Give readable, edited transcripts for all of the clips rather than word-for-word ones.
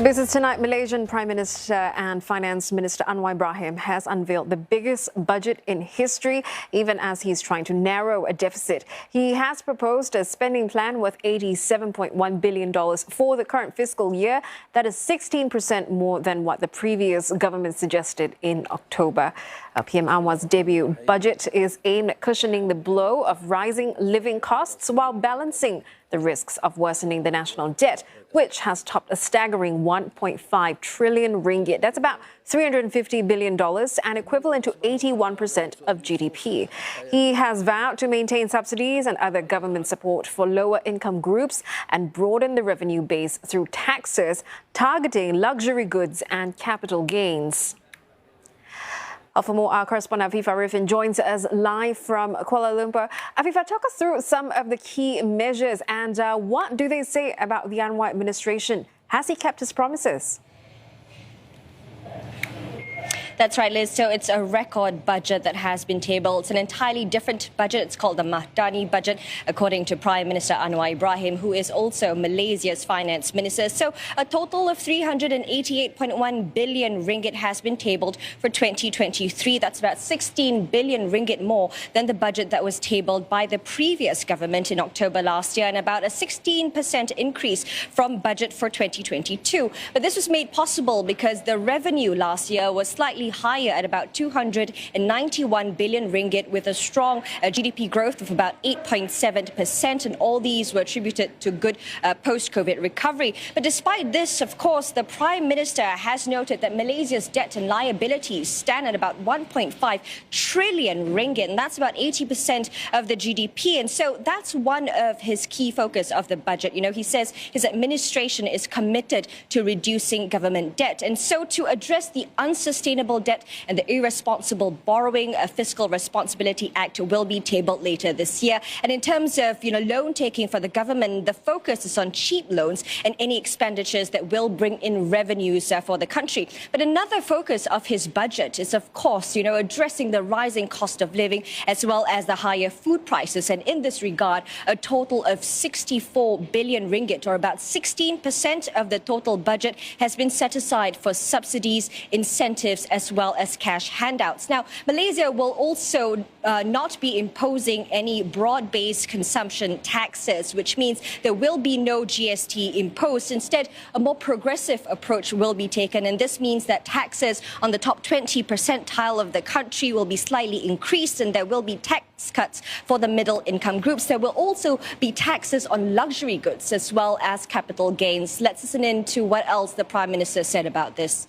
This is tonight. Malaysian Prime Minister and Finance Minister Anwar Ibrahim has unveiled the biggest budget in history, even as he's trying to narrow a deficit. He has proposed a spending plan worth $87.1 billion for the current fiscal year. That is 16% more than what the previous government suggested in October. PM Anwar's debut budget is aimed at cushioning the blow of rising living costs while balancing the risks of worsening the national debt, which has topped a staggering 1.5 trillion ringgit. That's about $350 billion and equivalent to 81% of GDP. He has vowed to maintain subsidies and other government support for lower income groups and broaden the revenue base through taxes, targeting luxury goods and capital gains. For more, our correspondent Afifa Riffin joins us live from Kuala Lumpur. Afifa, talk us through some of the key measures and what do they say about the Anwar administration? Has he kept his promises? That's right, Liz. So it's a record budget that has been tabled. It's an entirely different budget. It's called the Madani budget, according to Prime Minister Anwar Ibrahim, who is also Malaysia's finance minister. So a total of 388.1 billion ringgit has been tabled for 2023. That's about 16 billion ringgit more than the budget that was tabled by the previous government in October last year, and about a 16% increase from budget for 2022. But this was made possible because the revenue last year was slightly higher at about 291 billion ringgit, with a strong GDP growth of about 8.7%, and all these were attributed to good post-COVID recovery. But despite this, of course, the Prime Minister has noted that Malaysia's debt and liabilities stand at about 1.5 trillion ringgit, and that's about 80% of the GDP. And so that's one of his key focus of the budget. You know, he says his administration is committed to reducing government debt. And so to address the unsustainable debt and the irresponsible borrowing, a Fiscal Responsibility Act will be tabled later this year. And in terms of, loan taking for the government, the focus is on cheap loans and any expenditures that will bring in revenues for the country. But another focus of his budget is, of course, addressing the rising cost of living as well as the higher food prices. And in this regard, a total of 64 billion ringgit, or about 16% of the total budget, has been set aside for subsidies, incentives, as well as cash handouts. Now, Malaysia will also not be imposing any broad-based consumption taxes, which means there will be no GST imposed. Instead, a more progressive approach will be taken, and this means that taxes on the top 20 percentile of the country will be slightly increased, and there will be tax cuts for the middle income groups. There will also be taxes on luxury goods as well as capital gains. Let's listen in to what else the Prime Minister said about this.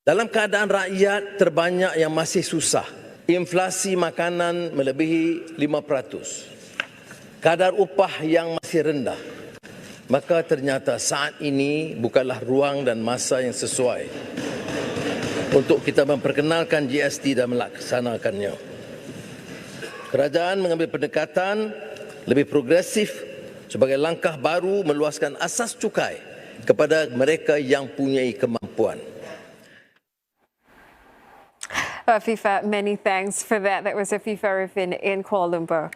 Dalam keadaan rakyat terbanyak yang masih susah, inflasi makanan melebihi 5%, kadar upah yang masih rendah, maka ternyata saat ini bukanlah ruang dan masa yang sesuai untuk kita memperkenalkan GST dan melaksanakannya. Kerajaan mengambil pendekatan lebih progresif sebagai langkah baru meluaskan asas cukai kepada mereka yang punyai kemampuan. Afifa, many thanks for that. That was Afifa Riffin in Kuala Lumpur.